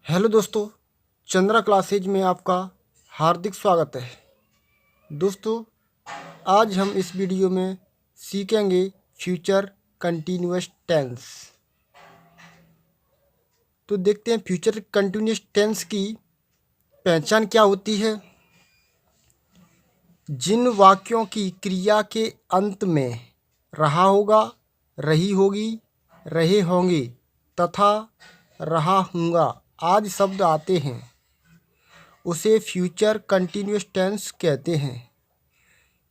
Hello दोस्तों, Chandra classes में आपका हार्दिक स्वागत है। दोस्तों, आज हम इस वीडियो में सीखेंगे फ्यूचर कंटिन्यूअस टेंस। तो देखते हैं फ्यूचर कंटिन्यूअस टेंस की पहचान क्या होती है। जिन वाक्यों की क्रिया के अंत में रहा होगा, रही होगी, रहे होंगे तथा रहा हूँगा आदि शब्द आते हैं उसे फ्यूचर कंटिन्यूअस टेंस कहते हैं।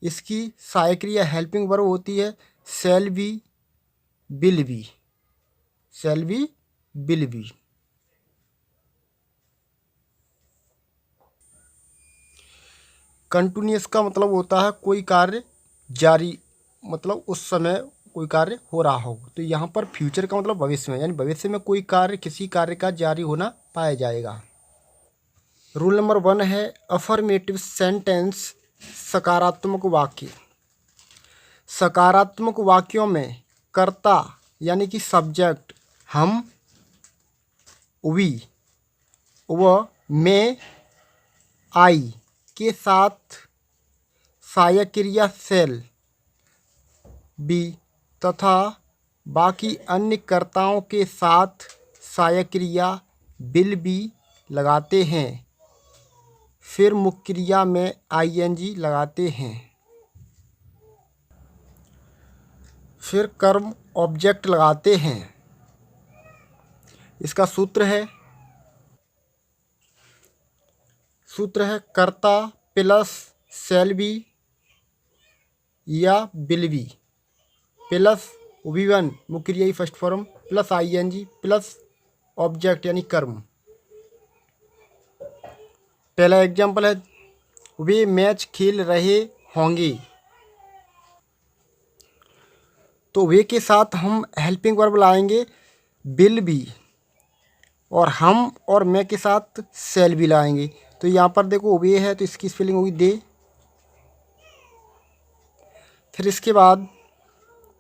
इसकी सहायक क्रिया हेल्पिंग वर्ब होती है shall be, will be, shall be, will be. Continuous का मतलब होता है कोई कार्य जारी, मतलब उस समय कोई कार्य हो रहा हो। तो यहाँ पर फ्यूचर का मतलब भविष्य में, यानी भविष्य में कोई कार्य, किसी कार्य का जारी होना पाया जाएगा। रूल नंबर 1 है अफर्मेटिव सेंटेंस, सकारात्मक वाक्य। सकारात्मक वाक्यों में कर्ता यानी कि सब्जेक्ट हम, वी व मैं, आई के साथ सहायक क्रिया शैल बी तथा बाकी अन्य कर्ताओं के साथ सहायक क्रिया विल बी लगाते हैं। फिर मुख्य क्रिया में आईएनजी लगाते हैं। फिर कर्म ऑब्जेक्ट लगाते हैं। इसका सूत्र है कर्ता प्लस शैल बी या विल बी प्लस V1 मुख्य क्रिया first form plus ING plus object यानी कर्म। पहला एग्जाम्पल है वे मैच खेल रहे होंगे। तो वे के साथ हम हेल्पिंग वर्ब लाएंगे विल बी, और हम और मैं के साथ शैल बी लाएंगे। तो यहाँ पर देखो वे है तो इसकी स्पेलिंग होगी दे। फिर इसके बाद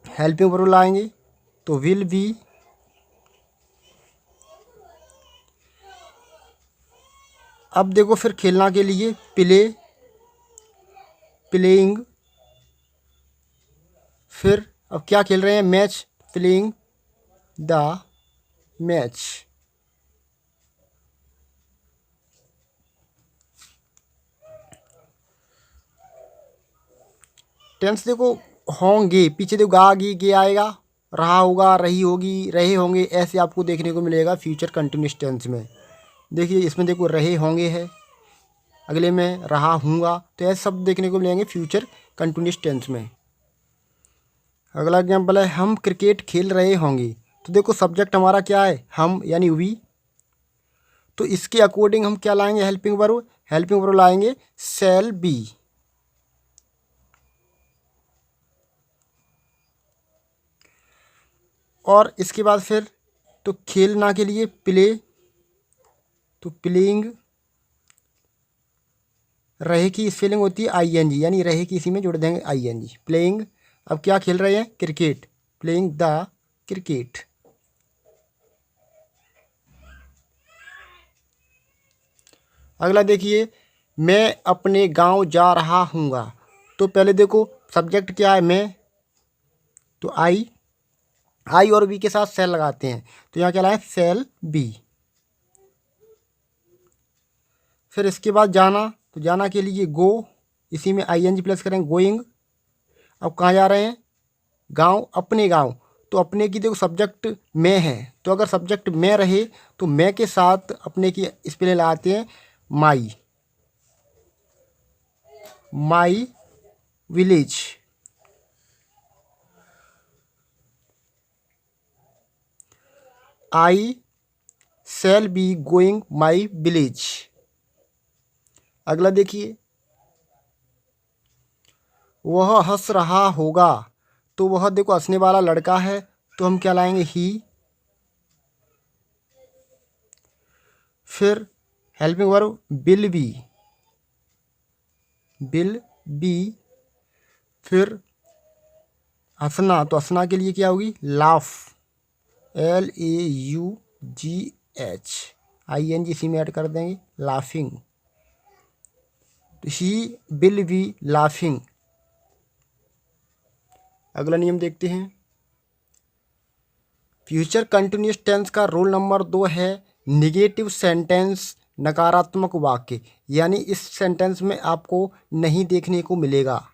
हेल्पिंग वर्ब लाएंगे तो विल बी, अब देखो फिर खेलना के लिए प्ले, प्लेइंग। फिर अब क्या खेल रहे हैं, match, playing the match. Tense देखो होंगे, पीछे देखो गा गी गे आएगा, रहा होगा, रही होगी, रहे होंगे, ऐसे आपको देखने को मिलेगा फ्यूचर कंटिन्यूअस टेंस में। देखिए इसमें देखो रहे होंगे है, अगले में रहा हूँगा, तो ऐसे शब्द देखने को मिलेंगे फ्यूचर कंटिन्यूअस टेंस में। अगला एग्जाम्पल है हम क्रिकेट खेल रहे होंगे। तो देखो सब्जेक्ट हमारा क्या है, हम यानी वी। तो इसके अकॉर्डिंग हम क्या लाएंगे, हेल्पिंग वर्ब लाएंगे शैल बी। और इसके बाद फिर तो खेलना के लिए प्ले, तो प्लेइंग, रहे की स्पेलिंग होती है आईएनजी, यानी रहे की इसी में जोड़ देंगे आईएनजी, प्लेइंग। अब क्या खेल रहे हैं, क्रिकेट, प्लेइंग द क्रिकेट। अगला देखिए मैं अपने गांव जा रहा हूँगा। तो पहले देखो सब्जेक्ट क्या है, मैं, तो आई और बी के साथ सेल लगाते हैं। तो यहाँ क्या लाएं, सेल बी। फिर इसके बाद जाना, तो जाना के लिए गो, इसी में आईएनजी प्लस करेंगे गोइंग। अब कहाँ जा रहे हैं, गांव, अपने गांव। तो अपने की देखो सब्जेक्ट मैं है, तो अगर सब्जेक्ट मैं रहे तो मैं के साथ अपने की स्पेलिंग लगाते हैं my, my village. I shall be going my village. अगला देखिए वह हंस रहा होगा। तो वह देखो हंसने वाला लड़का है, तो हम क्या लाएंगे, ही। फिर helping verb will be, will be. फिर हंसना, तो हंसना के लिए क्या होगी, लाफ, LAUGH। ING इसी में ऐड कर देंगे, laughing, he will be laughing. अगला नियम देखते हैं। फ्यूचर कंटिन्यूअस टेंस का रूल नंबर 2 है निगेटिव सेंटेंस, नकारात्मक वाक्य, यानी इस सेंटेंस में आपको नहीं देखने को मिलेगा।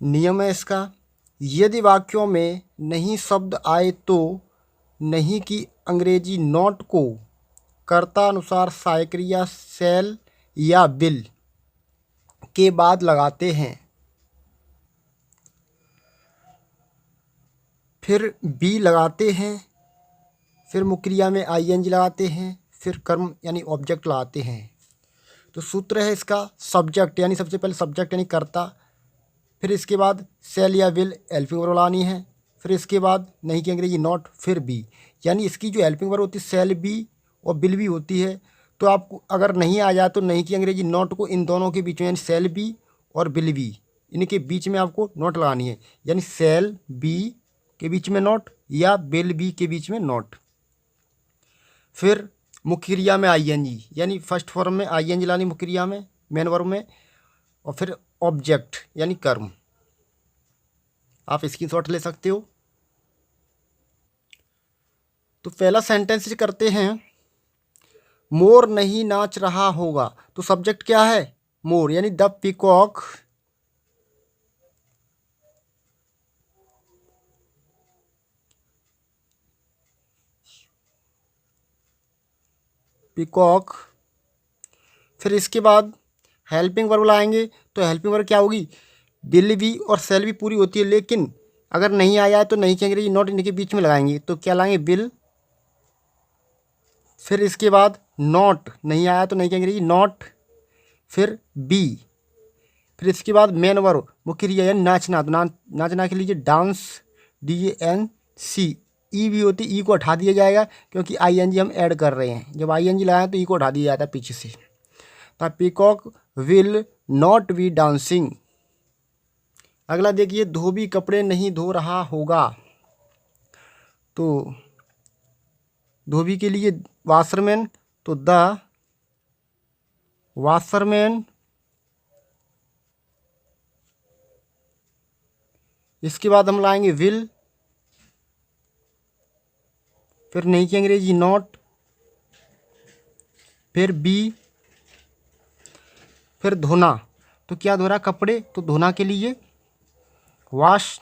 नियम है इसका, यदि वाक्यों में नहीं शब्द आए तो नहीं की अंग्रेजी नॉट को कर्ता अनुसार सायक्रिया शैल या विल के बाद लगाते हैं, फिर बी लगाते हैं, फिर मुक्रिया में ING लगाते हैं, फिर कर्म यानी ऑब्जेक्ट लगाते हैं। तो सूत्र है इसका, सब्जेक्ट यानी सबसे पहले सब्जेक्ट यानी कर्ता, फिर इसके बाद सेल या विल हेल्पिंग वर्ब लगानी है, फिर इसके बाद नहीं की अंग्रेजी नॉट, फिर बी, यानी इसकी जो हेल्पिंग वर्ब होती है सेल बी और विल भी होती है। तो आपको अगर नहीं आ जाए तो नहीं की अंग्रेजी नॉट को इन दोनों के बीच में यानी सेल बी और विल बी इनके बीच में आपको नोट लगानी है, यानी सेल बी के बीच में नोट या विल बी के बीच में नोट। फिर मुख्य क्रिया में ING यानी फर्स्ट फॉर्म में ING लानी मुख्य क्रिया में मेन वर्ब में, और फिर ऑब्जेक्ट यानी कर्म। आप स्क्रीनशॉट ले सकते हो। तो पहला सेंटेंस करते हैं, मोर नहीं नाच रहा होगा। तो सब्जेक्ट क्या है, मोर, यानी द पीकॉक पीकॉक। फिर इसके बाद हेल्पिंग वर्ब लाएंगे, तो हेल्पिंग वर्ब क्या होगी, विल भी और सेल भी पूरी होती है, लेकिन अगर नहीं आया तो नहीं की अंग्रेजी नॉट इनके बीच में लगाएंगे, तो क्या लाएंगे, विल। फिर इसके बाद नॉट, नहीं आया तो नहीं की अंग्रेजी नॉट, फिर बी। फिर इसके बाद मेन वर्ब मुख्य क्रिया यानी नाचना, तो नाचना के लिए डांस, DANC। ई भी होती, ई को हटा दिया जाएगा क्योंकि ING हम ऐड कर रहे हैं, जब ING लगाएं तो ई को हटा दिया जाता है पीछे से। तो peacock will not B dancing. अगला देखिए, धोबी कपड़े नहीं धो रहा होगा। तो धोबी के लिए वाशरमैन, तो द वाशरमैन। इसके बाद हम लाएंगे विल, फिर नहीं की अंग्रेजी नॉट, फिर बी, फिर धोना। तो क्या धो रहा कपड़े, तो धोना के लिए वॉश,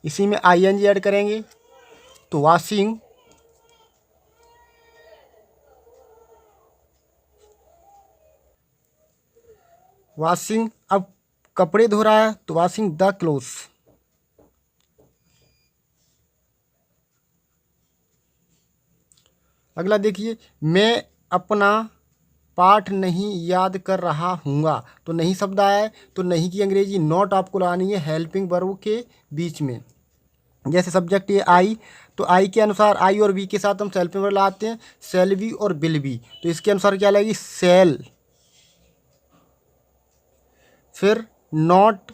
इसी में ING ऐड करेंगे, तो वॉशिंग। वॉशिंग, अब कपड़े धो रहा है तो वॉशिंग द क्लोथ्स। अगला देखिए, मैं अपना पाठ नहीं याद कर रहा हूँगा। तो नहीं शब्द आया है तो नहीं की अंग्रेजी नॉट आपको लानी है हेल्पिंग वर्ब के बीच में। जैसे सब्जेक्ट ये आई, तो आई के अनुसार आई और बी के साथ हम हेल्पिंग वर्ब लाते हैं, सेल बी और विल बी। तो इसके अनुसार क्या लगेगी, सेल, फिर नॉट,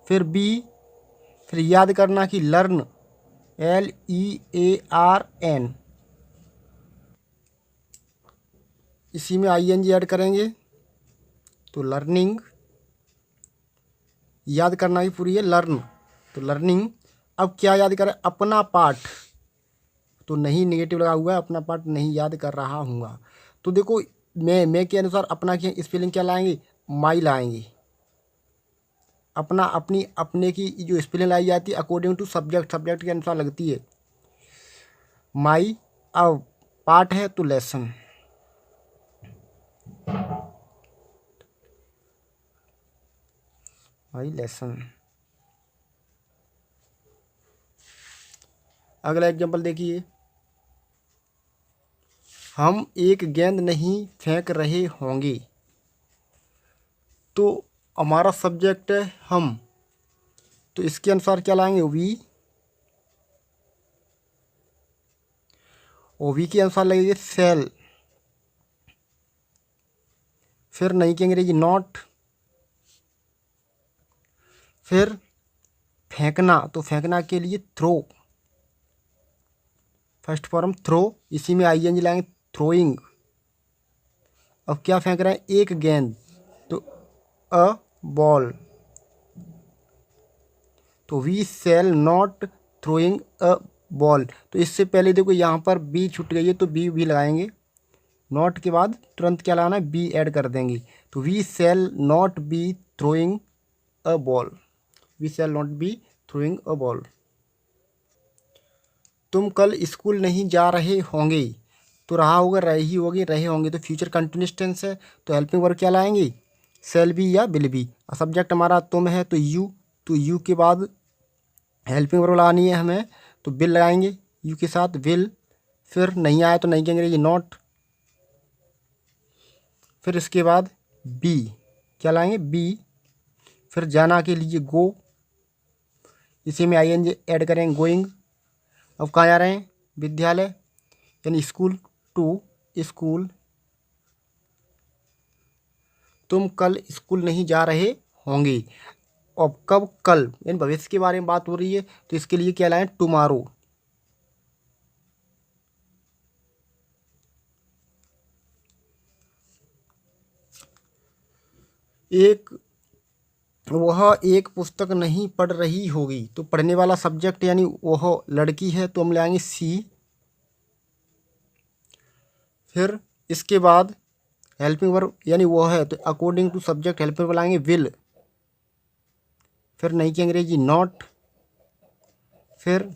फिर बी, फिर याद करना कि लर्न, LEARN, इसी में ING ऐड करेंगे, तो लर्निंग। याद करना की पूरी है लर्न, तो लर्निंग। अब क्या याद करें, अपना पाठ, तो नहीं नेगेटिव लगा हुआ है, अपना पाठ नहीं याद कर रहा हूँगा। तो देखो, मैं के अनुसार अपना की स्पेलिंग क्या लाएंगे, माई लाएंगे। अपना अपनी अपने की जो स्पेलिंग लाई जाती है अकॉर्डिंग टू सब्जेक्ट, सब्जेक्ट के अनुसार लगती है माई। अब पाठ है तो लेसन, माई लेसन। अगला एग्जांपल देखिए, हम एक गेंद नहीं फेंक रहे होंगे। तो हमारा सब्जेक्ट है हम, तो इसके अनुसार क्या लाएंगे, वी, और वी के अनुसार लगेगी सेल, फिर नहीं की अंग्रेजी नॉट, फिर फेंकना, तो फेंकना के लिए थ्रो, फर्स्ट फॉर्म थ्रो, इसी में आईएनजी लाएंगे, थ्रोइंग। अब क्या फेंक रहे हैं, एक गेंद, तो अ बॉल, तो we shall not throwing a ball. तो इससे पहले देखो यहाँ पर बी छूट गई है, तो बी भी लगाएंगे, नॉट के बाद तुरंत क्या लगाना है, बी ऐड कर देंगे, तो we shall not be throwing a ball, we shall not be throwing a ball. तुम कल स्कूल नहीं जा रहे होंगे, तो रहा होगा, रही होगी, रहे होंगे, तो फ्यूचर कंटिन्यूअस टेंस है, तो हेल्पिंग वर्ब क्या लाएंगे, शैल बी या विल बी। सब्जेक्ट हमारा तुम है, तो यू, तो यू के बाद हेल्पिंग वर्ब लगानी है हमें, तो विल लगाएंगे यू के साथ, विल। फिर नहीं आया तो नहीं कहेंगे ये नॉट, फिर इसके बाद बी, क्या लाएंगे, बी। फिर जाना के लिए गो, इसी में आई एन जी ऐड करेंगे, गोइंग। अब कहाँ जा रहे हैं, विद्यालय यानी स्कूल, टू स्कूल। तुम कल स्कूल नहीं जा रहे होंगे, अब कब, कल यानी भविष्य के बारे में बात हो रही है, तो इसके लिए क्या लाएं, टुमारो। वह एक पुस्तक नहीं पढ़ रही होगी, तो पढ़ने वाला सब्जेक्ट यानी वह लड़की है, तो हम लाएंगे सी। फिर इसके बाद हेल्पिंग वर्ब यानी वह है, तो according to subject helping verb लाएंगे विल। फिर नहीं की अंग्रेजी नॉट। फिर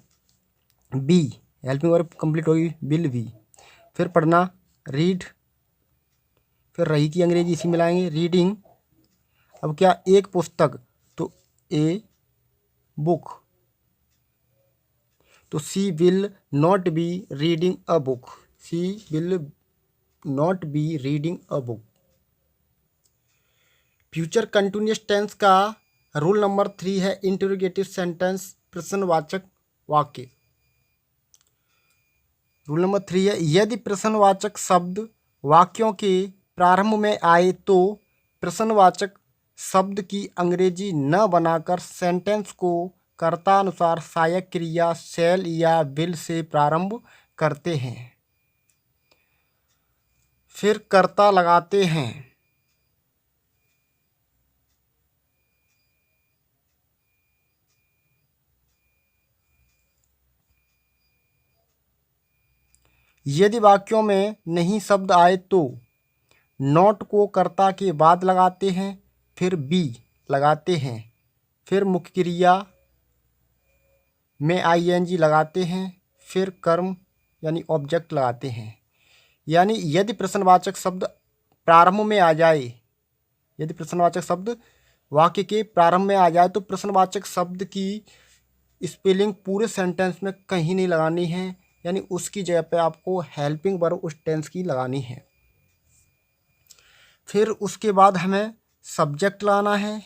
बी, हेल्पिंग वर्ब कंप्लीट होगी, विल बी। फिर पढ़ना रीड। फिर रही की अंग्रेजी इसी में लाएंगे, रीडिंग। अब क्या, एक पुस्तक, तो ए बुक, तो she will not be reading a book, she will not be reading a book. Future continuous tense का रूल नंबर 3 है इंटरोगेटिव सेंटेंस, प्रश्नवाचक वाक्य। रूल नंबर 3 है, यदि प्रश्नवाचक शब्द वाक्यों के प्रारंभ में आए तो प्रश्नवाचक शब्द की अंग्रेजी न बनाकर सेंटेंस को कर्तानुसार सहायक क्रिया शैल या विल से प्रारंभ करते हैं, फिर कर्ता लगाते हैं। यदि वाक्यों में नहीं शब्द आए तो नॉट को कर्ता के बाद लगाते हैं, फिर बी लगाते हैं, फिर मुख्य क्रिया में आईएनजी लगाते हैं, फिर कर्म यानी ऑब्जेक्ट लगाते हैं। यानी यदि प्रश्नवाचक शब्द प्रारंभ में आ जाए, यदि प्रश्नवाचक शब्द वाक्य के प्रारंभ में आ जाए तो प्रश्नवाचक शब्द की स्पेलिंग पूरे सेंटेंस में कहीं नहीं लगानी है, यानी उसकी जगह पे आपको हेल्पिंग वर्ब उस टेंस की लगानी है। फिर उसके बाद हमें सब्जेक्ट लाना है।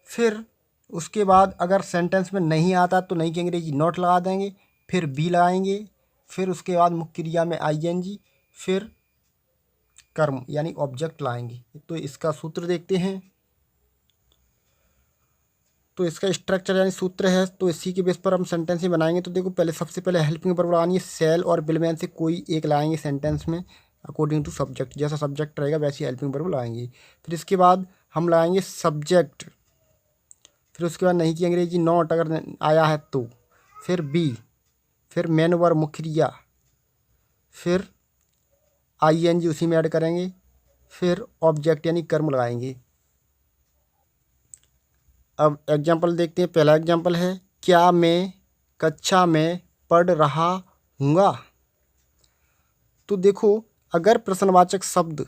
फिर उसके बाद अगर सेंटेंस में नहीं आता तो नहीं की अंग्रेजी नॉट लगा देंगे, फिर बी लगाएंगे, फिर उसके बाद मुख्य क्रिया में आईएनजी, फिर कर्म यानी ऑब्जेक्ट लाएंगे। तो इसका सूत्र देखते हैं, तो इसका स्ट्रक्चर यानी सूत्र है, तो इसी के बेस पर हम सेंटेंस ही बनाएंगे। तो देखो पहले सबसे पहले हेल्पिंग वर्ब लगानी है, शैल और विल में से कोई एक लाएंगे सेंटेंस में अकॉर्डिंग टू सब्जेक्ट, जैसा सब्जेक्ट रहेगा वैसी हेल्पिंग वर्ब लगाएंगे। फिर इसके बाद हम लाएंगे सब्जेक्ट, फिर उसके बाद नहीं की अंग्रेजी नॉट अगर आया है तो, फिर बी, फिर मेन वर्ब मुख्य क्रिया, फिर आईएनजी उसी में ऐड करेंगे, फिर ऑब्जेक्ट यानी कर्म लगाएंगे। अब एग्जाम्पल देखते हैं। पहला एग्जाम्पल है, क्या मैं कक्षा में पढ़ रहा हूँगा। तो देखो अगर प्रश्नवाचक शब्द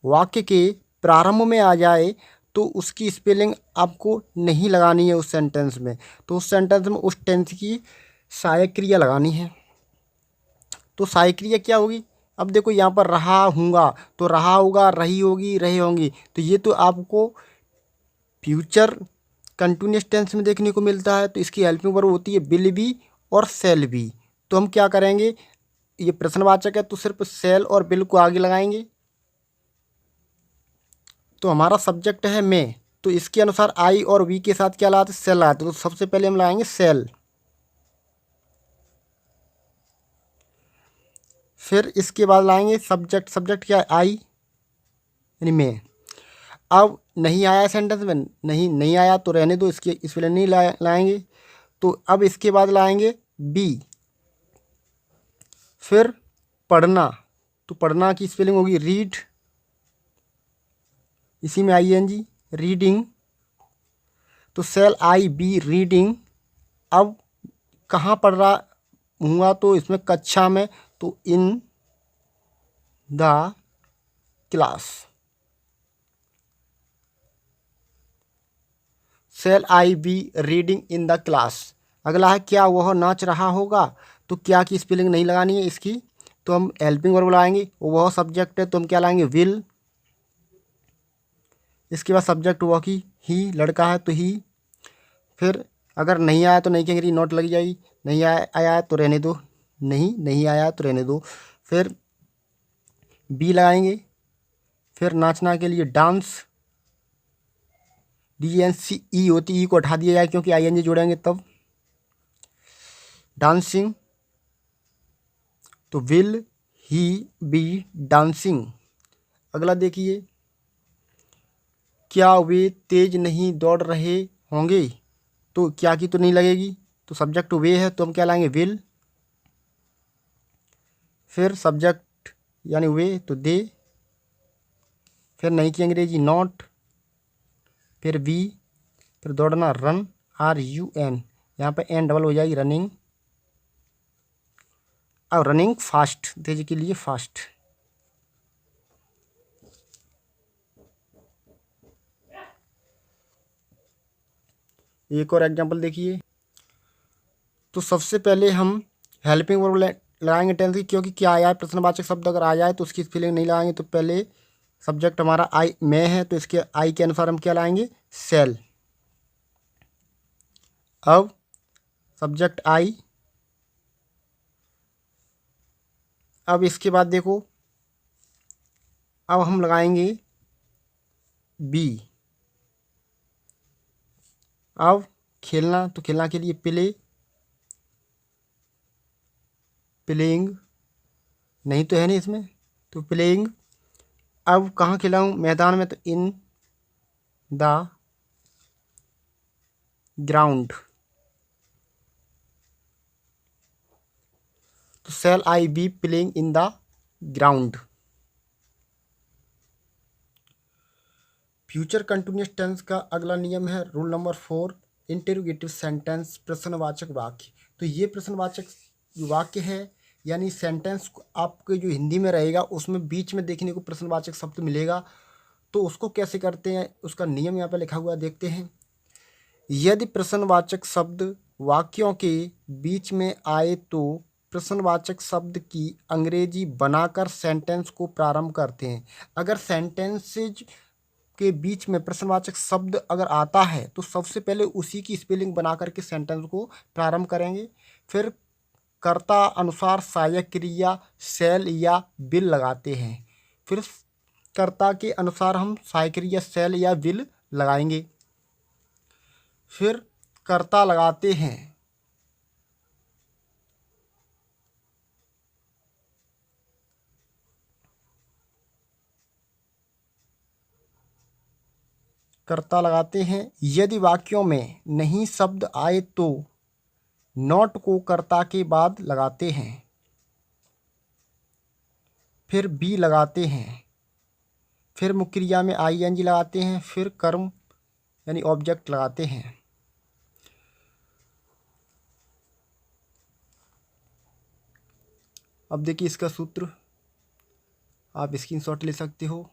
वाक्य के प्रारंभ में आ जाए तो उसकी स्पेलिंग आपको नहीं लगानी है उस सेंटेंस में, तो उस सेंटेंस में उस टेंस की सहायक क्रिया लगानी है। तो सहायक क्रिया क्या होगी, अब देखो यहाँ पर रहा हूँगा, तो रहा होगा, रही होगी, रहे होंगी, तो ये तो आपको फ्यूचर कंटिन्यूअस टेंस में देखने को मिलता है। तो इसकी हेल्पिंग वर्ब होती है विल बी और शैल बी। तो हम क्या करेंगे, ये प्रश्नवाचक है तो सिर्फ शैल और विल को आगे लगाएंगे। तो हमारा सब्जेक्ट है मैं, तो इसके अनुसार आई और वी के साथ क्या लाते, सेल लाते। तो सबसे पहले हम लाएंगे सेल, फिर इसके बाद लाएंगे सब्जेक्ट। सब्जेक्ट क्या है, आई यानी मैं। अब नहीं आया सेंटेंस में, नहीं आया तो रहने दो, इसके इस वेले नहीं लाएंगे। तो अब इसके बाद लाएंगे बी, फिर पढ़ना। तो पढ़ना की स्पेलिंग होगी रीड, इसी में ING, रीडिंग। तो सेल आई बी रीडिंग। अब कहाँ पढ़ रहा हुआ, तो इसमें कक्षा में, तो in the class. Shall I be reading in the class. अगला है क्या वह नाच रहा होगा। तो क्या की स्पेलिंग नहीं लगानी है इसकी, तो हम हेल्पिंग वर्ब लाएंगे। वह सब्जेक्ट है तो हम क्या लाएंगे, विल। इसके बाद सब्जेक्ट हुआ कि ही, लड़का है तो ही। फिर अगर नहीं आया तो नहीं कहेंगे, नोट लगी जाएगी। नहीं आया तो रहने दो, नहीं आया तो रहने दो। फिर बी लगाएंगे। फिर नाचना के लिए डांस, DANCE होती, ई को हटा दिया जाए क्योंकि ING जोड़ेंगे तब। डांसिंग, तो विल ही बी डांसिंग। अगला देखिए, क्या वे तेज नहीं दौड़ रहे होंगे। तो क्या की तो नहीं लगेगी, तो सब्जेक्ट वे है तो हम क्या लाएंगे, विल। फिर सब्जेक्ट यानी वे तो दे। फिर नहीं की अंग्रेजी नॉट। फिर बी, फिर दौड़ना रन, RUN। यहाँ पे N डबल हो जाएगी, रनिंग। अब रनिंग फास्ट, तेज के लिए फास्ट। एक और एग्जांपल देखिए। तो सबसे पहले हम हेल्पिंग वर्ब लगाएंगे टेंस की, क्योंकि क्या आया है, प्रश्नवाचक शब्द अगर आ जाए तो उसकी स्पेलिंग नहीं लगाएंगे। तो पहले सब्जेक्ट हमारा आई मैं है, तो इसके आई के अनुसार हम क्या लाएंगे, सेल। अब सब्जेक्ट आई। अब इसके बाद देखो, अब हम लगाएंगे बी। अब खेलना, तो खेलना के लिए प्लेइंग, नहीं तो है नहीं इसमें, तो प्लेइंग। अब कहाँ खिलाऊँ, मैदान में, तो इन द ग्राउंड। तो shall I be playing in the ground. Future continuous tense का अगला नियम है रूल नंबर 4, इंटेरोगेटिव सेंटेंस, प्रश्नवाचक वाक्य। तो ये प्रश्नवाचक जो वाक्य है यानी सेंटेंस आपके जो हिंदी में रहेगा उसमें बीच में देखने को प्रश्नवाचक शब्द मिलेगा। तो उसको कैसे करते हैं, उसका नियम यहाँ पे लिखा हुआ देखते हैं। यदि प्रश्नवाचक शब्द वाक्यों के बीच में आए तो प्रश्नवाचक शब्द की अंग्रेजी बनाकर सेंटेंस को प्रारंभ करते हैं। अगर सेंटेंसेज के बीच में प्रश्नवाचक शब्द अगर आता है तो सबसे पहले उसी की स्पेलिंग बना करके सेंटेंस को प्रारंभ करेंगे। फिर कर्ता अनुसार सहायक क्रिया सेल या विल लगाते हैं। फिर कर्ता के अनुसार हम सहायक क्रिया सेल या विल लगाएंगे। फिर कर्ता लगाते हैं, कर्ता लगाते हैं। यदि वाक्यों में नहीं शब्द आए तो नॉट को कर्ता के बाद लगाते हैं। फिर बी लगाते हैं। फिर मुख्य क्रिया में ING लगाते हैं। फिर कर्म यानी ऑब्जेक्ट लगाते हैं। अब देखिए इसका सूत्र, आप स्क्रीनशॉट ले सकते हो।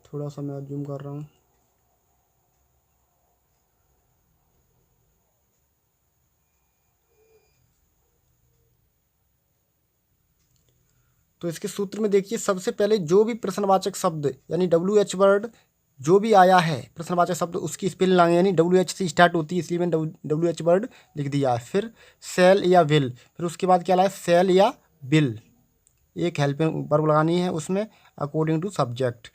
थोड़ा सा मैं जूम कर रहा हूँ। तो इसके सूत्र में देखिए, सबसे पहले जो भी प्रश्नवाचक शब्द यानी WH वर्ड जो भी आया है प्रश्नवाचक शब्द उसकी स्पेलिंग लाएंगे, यानी WH से स्टार्ट होती है इसलिए मैंने WH वर्ड लिख दिया है। फिर सेल या विल, फिर उसके बाद क्या लाए, सेल या बिल। एक हेल्पिंग वर्ब लगानी है उसमें अकॉर्डिंग टू सब्जेक्ट।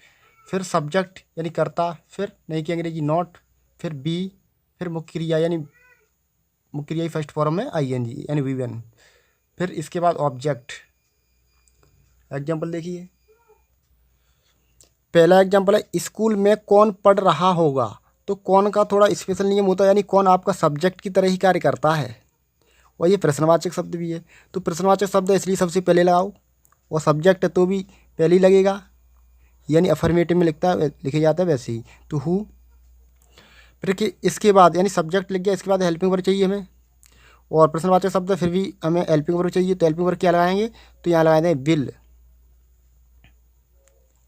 फिर सब्जेक्ट यानी कर्ता, फिर नहीं की अंग्रेजी नॉट, फिर बी, फिर मुख्य क्रिया यानी मुख्य क्रिया फर्स्ट फॉर्म में आईएनजी यानी वीवन, फिर इसके बाद ऑब्जेक्ट। एग्जाम्पल देखिए, पहला एग्जाम्पल है स्कूल में कौन पढ़ रहा होगा। तो कौन का थोड़ा स्पेशल नियम होता है, यानी कौन आपका सब्जेक्ट की तरह ही कार्य करता है, और ये प्रश्नवाचक शब्द भी है। तो प्रश्नवाचक शब्द है इसलिए सबसे पहले लगाओ, और सब्जेक्ट है तो भी पहले ही लगेगा, यानी अफर्मेटिव में लिखे जाता है वैसे ही। तो हु, फिर कि इसके बाद यानी सब्जेक्ट लिख गया, इसके बाद हेल्पिंग वर्ब चाहिए हमें, और प्रश्नवाचक शब्द है फिर भी हमें हेल्पिंग वर्ब चाहिए। तो हेल्पिंग वर्ब क्या लगाएंगे, तो यहाँ लगाए दें विल।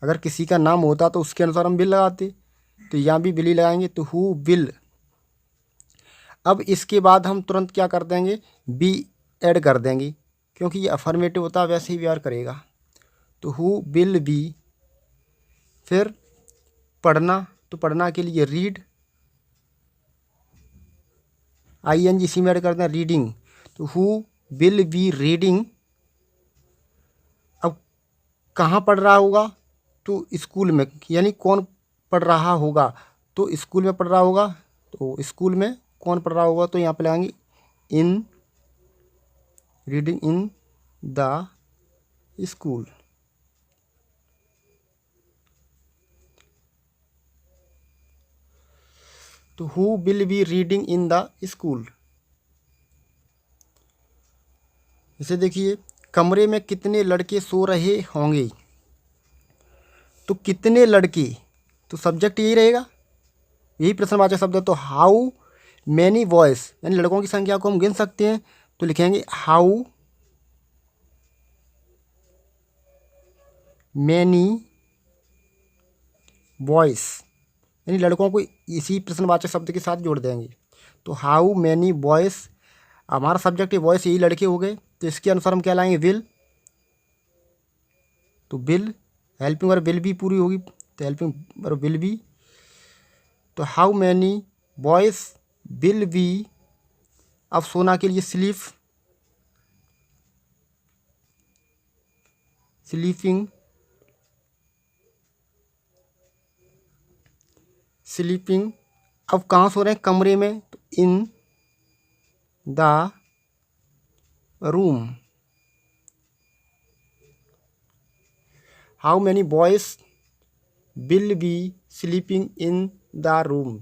अगर किसी का नाम होता तो उसके अनुसार हम विल लगाते, तो यहाँ भी विल ही लगाएंगे। तो हु विल। अब इसके बाद हम तुरंत क्या कर देंगे, बी ऐड कर देंगे, क्योंकि ये अफर्मेटिव होता है वैसे ही व्यवहार करेगा। तो हु विल बी। फिर पढ़ना, तो पढ़ना के लिए रीड, आईएनजी इसी में ऐड करते हैं रीडिंग। तो हु विल बी रीडिंग। अब कहाँ पढ़ रहा होगा, तो स्कूल में, यानी कौन पढ़ रहा होगा, तो स्कूल में पढ़ रहा होगा। तो स्कूल में कौन पढ़ रहा होगा, तो यहाँ पे लगाएंगे इन, रीडिंग इन द स्कूल। तो who will be reading in the school. इसे देखिए, कमरे में कितने लड़के सो रहे होंगे। तो कितने लड़के, तो सब्जेक्ट यही रहेगा, यही प्रश्नवाचक शब्द है। तो हाउ मैनी बॉयज, यानी लड़कों की संख्या को हम गिन सकते हैं, तो लिखेंगे हाउ मैनी बॉयज, यानी लड़कों को इसी प्रश्नवाचक शब्द के साथ जोड़ देंगे। तो हाउ मैनी बॉयज, हमारा सब्जेक्ट है बॉयज, यही लड़के हो गए, तो इसके अनुसार हम क्या लाएंगे विल। तो विल, हेल्पिंग वर्ब विल भी पूरी होगी, तो हेल्पिंग वर्ब विल बी। तो how many boys will be. अब सोना के लिए स्लीप, स्लीपिंग, स्लीपिंग। अब कहाँ सो रहे हैं, कमरे में, तो in the room. How many boys will be sleeping in the room.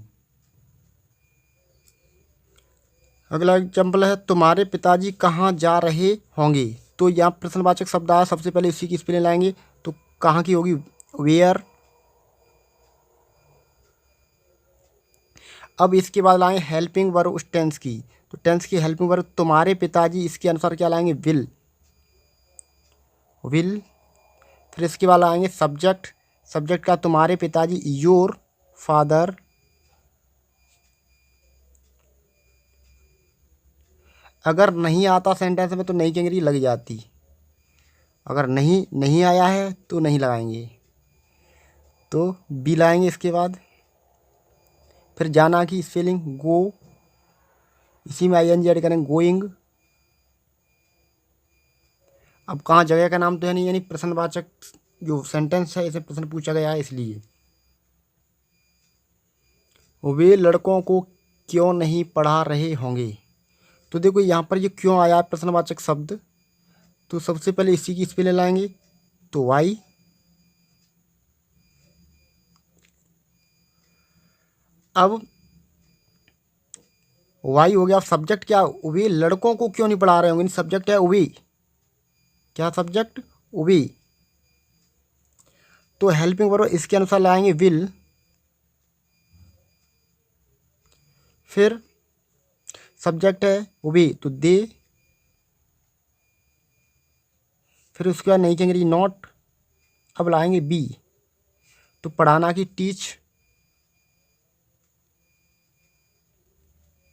अगला एग्जाम्पल है तुम्हारे पिताजी कहाँ जा रहे होंगे। तो यहाँ प्रश्नवाचक शब्द आया, सबसे पहले इसी की स्पेलिंग लाएंगे। तो कहाँ की होगी, वेयर। अब इसके बाद लाएंगे हेल्पिंग वर्ब उस टेंस की। तो टेंस की हेल्पिंग वर्ब तुम्हारे पिताजी, इसके अनुसार क्या लाएंगे विल, विल। फिर इसके बाद लाएंगे सब्जेक्ट, सब्जेक्ट का तुम्हारे पिताजी योर फादर। अगर नहीं आता सेंटेंस में तो नहीं की अंग्रेजी लग जाती, अगर नहीं नहीं आया है तो नहीं लगाएंगे, तो बी लाएंगे इसके बाद। फिर जाना की स्पेलिंग गो, इसी में आईएनजी ऐड करेंगे गोइंग। अब कहाँ जगह का नाम तो है नहीं, यानी प्रश्नवाचक जो सेंटेंस है इसे प्रश्न पूछा गया है इसलिए। वे लड़कों को क्यों नहीं पढ़ा रहे होंगे। तो देखो यहाँ पर ये क्यों आया है प्रश्नवाचक शब्द, तो सबसे पहले इसी की स्पेलिंग लाएंगे। तो वाई। अब वाई हो गया। सब्जेक्ट क्या, वे लड़कों को क्यों नहीं पढ़ा रहे होंगे, सब्जेक्ट है वे, क्या सब्जेक्ट वे। तो हेल्पिंग वर्ब इसके अनुसार लाएंगे विल। फिर सब्जेक्ट है वे, तो दे। फिर उसके बाद नहीं कहेंगे नॉट। अब लाएंगे बी, तो पढ़ाना की टीच,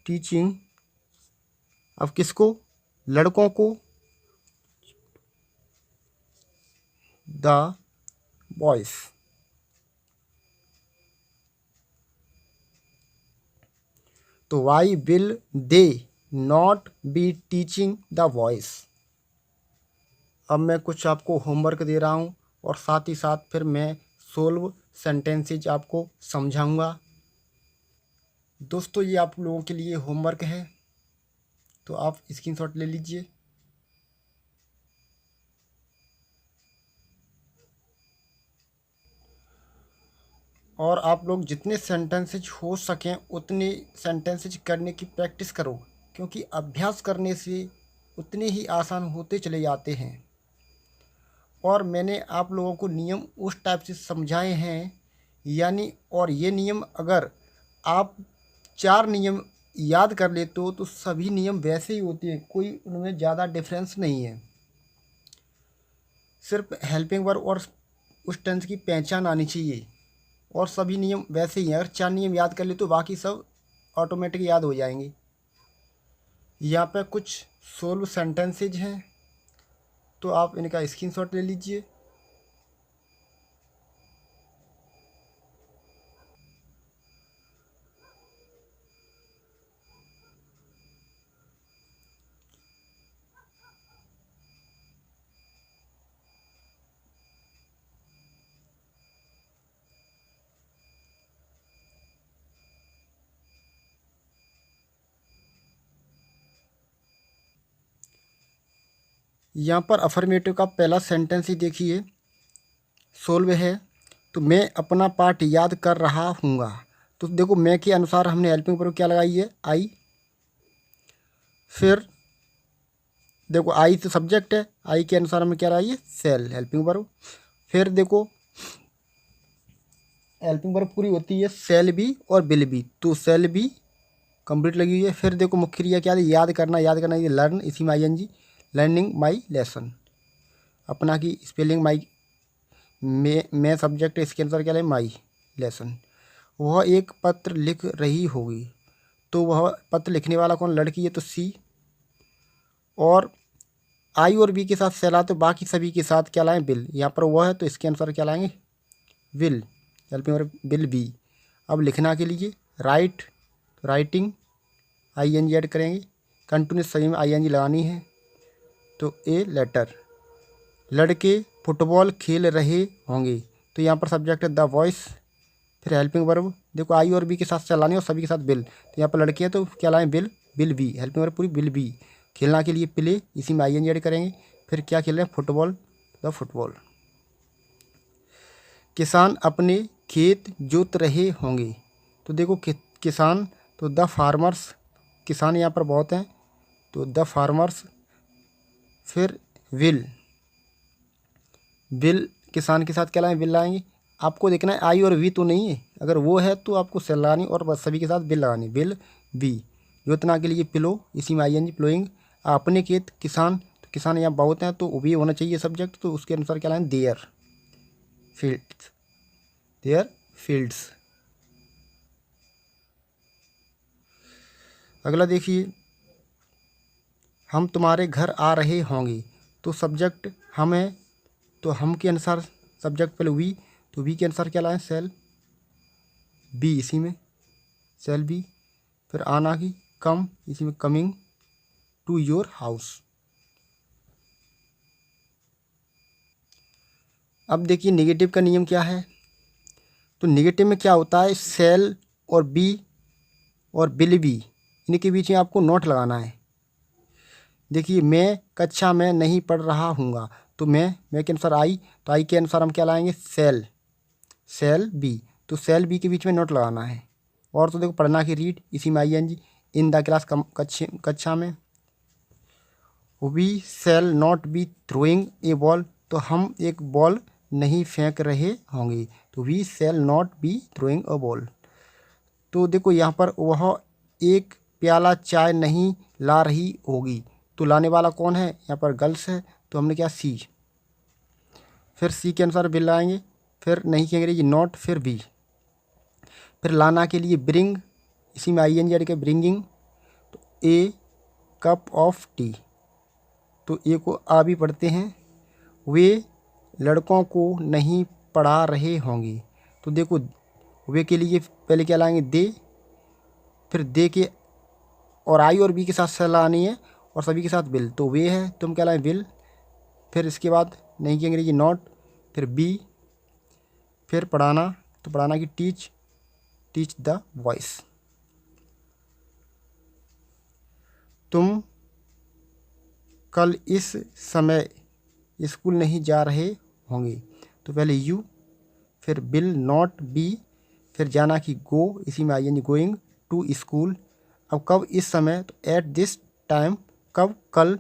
टीचिंग। अब किसको, लड़कों को, द बॉयज। तो why will they not be teaching the boys. अब मैं कुछ आपको होमवर्क दे रहा हूँ और साथ ही साथ फिर मैं सोल्व सेंटेंसेज आपको समझाऊंगा। दोस्तों ये आप लोगों के लिए होमवर्क है, तो आप स्क्रीनशॉट ले लीजिए। और आप लोग जितने सेंटेंसेज हो सकें उतने सेंटेंसेज करने की प्रैक्टिस करो, क्योंकि अभ्यास करने से उतने ही आसान होते चले जाते हैं। और मैंने आप लोगों को नियम उस टाइप से समझाए हैं, यानी और ये नियम अगर आप 4 नियम याद कर लेते हो तो सभी नियम वैसे ही होते हैं, कोई उनमें ज़्यादा डिफरेंस नहीं है। सिर्फ हेल्पिंग वर्ब और उस टेंस की पहचान आनी चाहिए, और सभी नियम वैसे ही हैं। अगर 4 नियम याद कर ले तो बाकी सब ऑटोमेटिक याद हो जाएंगे। यहाँ पे कुछ सोल्व सेंटेंसेज हैं, तो आप इनका स्क्रीनशॉट ले लीजिए। यहाँ पर अफर्मेटिव का पहला सेंटेंस ही देखिए, सोल्व है। तो मैं अपना पाठ याद कर रहा हूँगा। तो देखो मैं के अनुसार हमने हेल्पिंग वर्ब क्या लगाई है, आई। फिर देखो आई तो सब्जेक्ट है, आई के अनुसार हमें क्या लगाई है, सेल, हेल्पिंग वर्ब। फिर देखो हेल्पिंग वर्ब पूरी होती है सेल बी और विल बी, तो सेल बी कंप्लीट लगी हुई है। फिर देखो मुख्य क्रिया क्या है, याद करना, याद करना ये लर्न, इसी में ING, लर्निंग माई लेसन। अपना की स्पेलिंग माई, मैं सब्जेक्ट है, इसके अंदर क्या है, माई लेसन। वह एक पत्र लिख रही होगी, तो वह पत्र लिखने वाला कौन, लड़की है, तो सी। और आई और बी के साथ सेला, तो बाकी सभी के साथ क्या लाएं, बिल। यहाँ पर वह है तो इसके अनुसार क्या लाएंगे, will, helping verb will be. अब लिखना के लिए राइट, राइटिंग, ING ऐड करेंगे। कंटिन्यूस सभी में ING लगानी है, तो ए लेटर। लड़के फुटबॉल खेल रहे होंगे, तो यहाँ पर सब्जेक्ट है द वॉइस। फिर हेल्पिंग वर्ब देखो आई और बी के साथ चलानी और सभी के साथ बिल, तो यहाँ पर लड़के हैं तो क्या लाएं, will, will be, helping verb पूरी बिल बी। खेलना के लिए प्ले, इसी में ING ऐड करेंगे। फिर क्या खेल रहे हैं, फुटबॉल, द फुटबॉल। किसान अपने खेत जोत रहे होंगे, तो देखो किसान, तो द फार्मर्स, किसान यहाँ पर बहुत हैं, तो द फार्मर्स। फिर विल, विल किसान के साथ क्या लाएंगे, विल लाएंगे। आपको देखना है आई और वी तो नहीं है, अगर वो है तो आपको सेल लगानी और बस सभी के साथ बिल लगानी, बिल बी। जोतना के लिए पिलो, इसी में ING प्लोइंग। अपने खेत किसान, तो किसान यहाँ बहुत हैं तो वो भी होना चाहिए सब्जेक्ट, तो उसके अनुसार क्या लाएं, देयर फील्ड्स, देयर फील्ड्स। अगला देखिए, हम तुम्हारे घर आ रहे होंगे, तो सब्जेक्ट हम है, तो हम के अनुसार सब्जेक्ट पहले वी, तो वी के अनुसार क्या लाएं, सेल बी, इसी में सेल बी। फिर आना की कम, इसी में कमिंग टू योर हाउस। अब देखिए नेगेटिव का नियम क्या है, तो नेगेटिव में क्या होता है, सेल और बी और बिल बी, इनके बीच में आपको नोट लगाना है। देखिए मैं कक्षा में नहीं पढ़ रहा हूँगा, तो मैं के अनुसार आई, तो आई के अनुसार हम क्या लाएंगे, सेल, सेल बी, तो सेल बी के बीच में नोट लगाना है। और तो देखो पढ़ना की रीड, इसी में ING, इन द क्लास, कक्षा में। We shall not be throwing a ball, तो हम एक बॉल नहीं फेंक रहे होंगे, तो we shall not be throwing a ball. तो देखो यहाँ पर वह एक प्याला चाय नहीं ला रही होगी, तो लाने वाला कौन है, यहाँ पर गर्ल्स है, तो हमने क्या, सी। फिर सी के अनुसार बिल लाएंगे। फिर नहीं की अंग्रेजी नॉट, फिर बी। फिर लाना के लिए ब्रिंग, इसी में ING ऐड के, ब्रिंगिंग। तो ए कप ऑफ टी, तो ए को आ भी पढ़ते हैं। वे लड़कों को नहीं पढ़ा रहे होंगे, तो देखो वे के लिए पहले क्या लाएंगे, दे। फिर दे के और आई और बी के साथ सलाह आनी है और सभी के साथ बिल, तो वे है, तुम क्या लाएं, बिल। फिर इसके बाद नहीं की अंग्रेजी नॉट, फिर बी, फिर पढ़ाना, तो पढ़ाना की टीच, टीच द वॉइस। तुम कल इस समय स्कूल नहीं जा रहे होंगे, तो पहले यू, फिर विल नॉट बी, फिर जाना की गो, इसी में I N G going to school. अब कब इस समय, तो एट दिस टाइम, कब कल,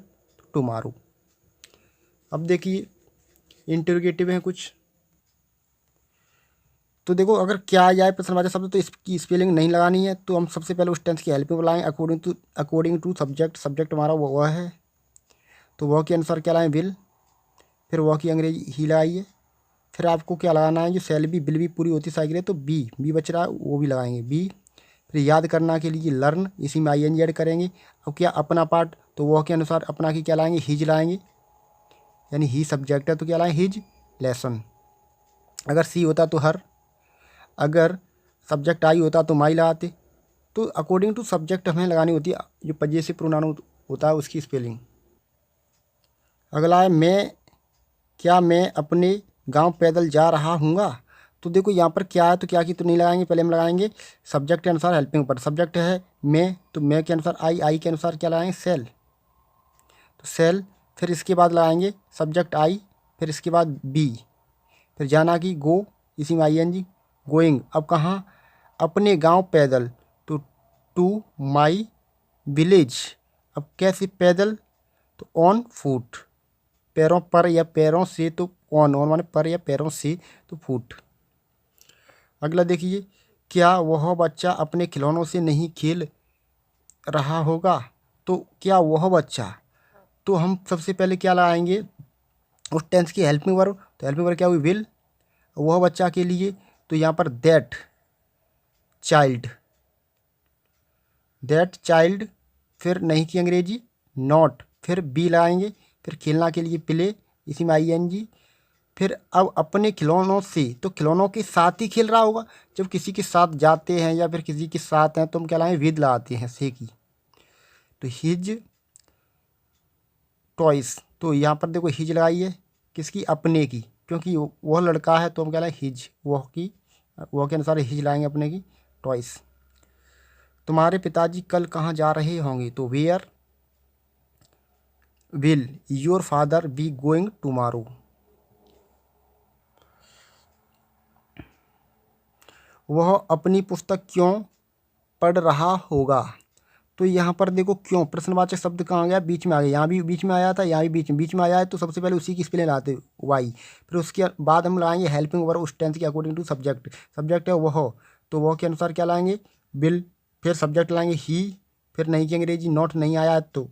टुमारो। अब देखिए इंटरोगेटिव है कुछ, तो देखो अगर क्या आ जाए प्रश्नवाचक शब्द तो इसकी स्पेलिंग नहीं लगानी है, तो हम सबसे पहले उस टेंस की हेल्प में बुलाएं। अकॉर्डिंग टू सब्जेक्ट, सब्जेक्ट हमारा वह है, तो वह के अनुसार क्या लाएं, विल, फिर वह की अंग्रेजी ही लगाइए। फिर आपको क्या लगाना है, जो सेल बी बिल भी पूरी होती साइकिल है, तो बी बी बच रहा है वो भी लगाएंगे बी। फिर याद करना के लिए लर्न, इसी में आई एन जी ऐड करेंगे। अब क्या अपना पार्ट, तो वह के अनुसार अपना की क्या लाएंगे, हिज लाएंगे, यानी ही सब्जेक्ट है तो क्या लाएं, हिज लेसन। अगर सी होता तो हर, अगर सब्जेक्ट आई होता तो माई लगाते। तो अकॉर्डिंग टू सब्जेक्ट हमें लगानी होती है जो पजेसिव प्रोनाउन होता है उसकी स्पेलिंग। अगला है मैं, क्या मैं अपने गांव पैदल जा रहा हूँगा। तो देखो यहाँ पर क्या है, तो क्या की तो नहीं लगाएंगे, पहले हम लगाएंगे सब्जेक्ट के अनुसार हेल्पिंग पर। सब्जेक्ट है मैं, तो मैं के अनुसार आई, आई के अनुसार क्या लगाएंगे, सेल, तो सेल। फिर इसके बाद लगाएंगे सब्जेक्ट आई, फिर इसके बाद बी, फिर जाना की गो, इसी में आई एन जी गोइंग। अब कहाँ, अपने गांव पैदल, तो टू माई विलेज। अब कैसे पैदल, तो ऑन फुट, पैरों पर या पैरों से, तो ऑन, ऑन माने पर या पैरों से, तो फुट। अगला देखिए, क्या वह बच्चा अपने खिलौनों से नहीं खेल रहा होगा। तो क्या वह बच्चा, तो हम सबसे पहले क्या लगाएंगे उस टेंस की हेल्पिंग वर्ब, तो हेल्पिंग वर्ब क्या हुई, विल। वह बच्चा के लिए, तो यहाँ पर दैट चाइल्ड, दैट चाइल्ड। फिर नहीं की अंग्रेजी नॉट, फिर बी लाएंगे, फिर खेलना के लिए प्ले, इसी में आई एन जी। फिर अब अपने खिलौनों से, तो खिलौनों के साथ ही खेल रहा होगा। जब किसी के साथ जाते हैं या फिर किसी के साथ हैं तो हम क्या लाएं, विद लाते हैं से की, तो हिज टॉयस। तो यहाँ पर देखो हिज लगाइए, किसकी, अपने की, क्योंकि वह लड़का है तो हम क्या लाएं, हिज, वह की, वह के अनुसार हिज लाएंगे अपने की, टॉयस। तुम्हारे पिताजी कल कहाँ जा रहे होंगे, तो where will your father be going tomorrow. वह अपनी पुस्तक क्यों पढ़ रहा होगा। तो यहाँ पर देखो क्यों प्रश्नवाचक शब्द कहाँ गया, बीच में आ गया, यहाँ भी बीच में आया था, यहाँ भी बीच में आया है, तो सबसे पहले उसी की स्पेलिंग लाते वाई। फिर उसके बाद हम लाएंगे हेल्पिंग वर्ब उस टेंस के अकॉर्डिंग टू सब्जेक्ट। सब्जेक्ट है वह, तो वह के अनुसार क्या लाएंगे, विल। फिर सब्जेक्ट लाएंगे ही, फिर नहीं की अंग्रेजी नॉट नहीं आया है तो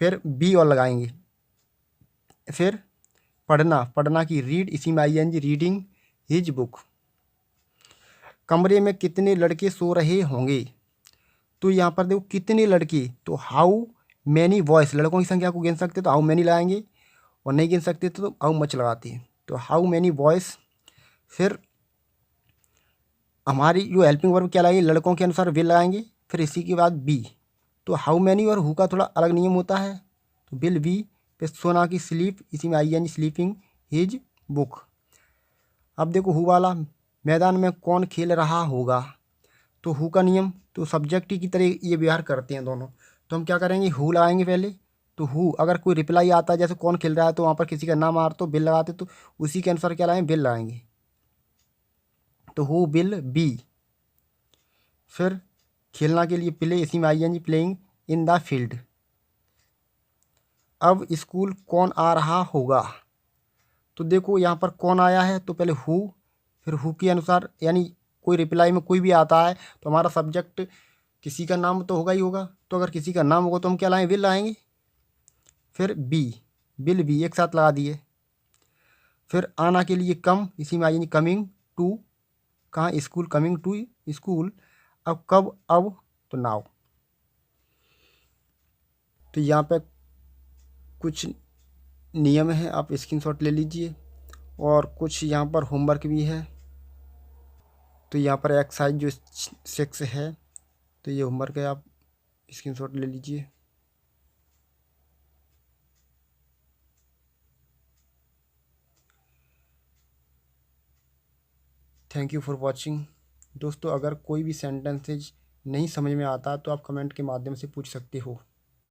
फिर बी और लगाएंगे। फिर पढ़ना, पढ़ना की रीड, इसी में I N G reading his book. कमरे में कितने लड़के सो रहे होंगे। तो यहाँ पर देखो कितने लड़के, तो हाउ मैनी बॉयज, लड़कों की संख्या को गिन सकते तो हाउ मैनी लगाएंगे, और नहीं गिन सकते तो हाउ मच लगाते हैं, तो हाउ मैनी बॉयज। फिर हमारी जो हेल्पिंग वर्ब क्या लगाएंगे, लड़कों के अनुसार विल लगाएंगे, फिर इसी के बाद बी। तो हाउ मैनी और हु का थोड़ा अलग नियम होता है, तो विल बी। फिर सोना की स्लीप, इसी में I N sleeping his book. अब देखो हु वाला, मैदान में कौन खेल रहा होगा। तो हु का नियम, तो सब्जेक्ट की तरह ये व्यवहार करते हैं दोनों, तो हम क्या करेंगे, हु लगाएंगे पहले। तो हु, अगर कोई रिप्लाई आता है जैसे कौन खेल रहा है तो वहाँ पर किसी का नाम आ रहा तो बिल लगाते, तो उसी के अनुसार क्या लगाएंगे, बिल लगाएंगे, तो हु बिल बी। फिर खेलना के लिए प्ले, इसी में I N G playing in the field. अब स्कूल कौन आ रहा होगा। तो देखो यहाँ पर कौन आया है, तो पहले हु, फिर हु के अनुसार, यानी कोई रिप्लाई में कोई भी आता है तो हमारा सब्जेक्ट किसी का नाम तो होगा ही होगा, तो अगर किसी का नाम होगा तो हम क्या लाएंगे, विल लाएंगे। फिर बी, विल बी एक साथ लगा दिए। फिर आना के लिए कम, इसी में आई कमिंग टू, कहाँ स्कूल, कमिंग टू स्कूल। अब कब, अब, तो नाउ। तो यहाँ पे कुछ नियम है, आप स्क्रीनशॉट ले लीजिए, और कुछ यहाँ पर होमवर्क भी है। तो यहाँ पर एक्सरसाइज जो 6 है, तो ये होमवर्क है, आप स्क्रीनशॉट ले लीजिए। Thank you for watching. दोस्तों, अगर कोई भी सेंटेंसेज नहीं समझ में आता तो आप कमेंट के माध्यम से पूछ सकते हो।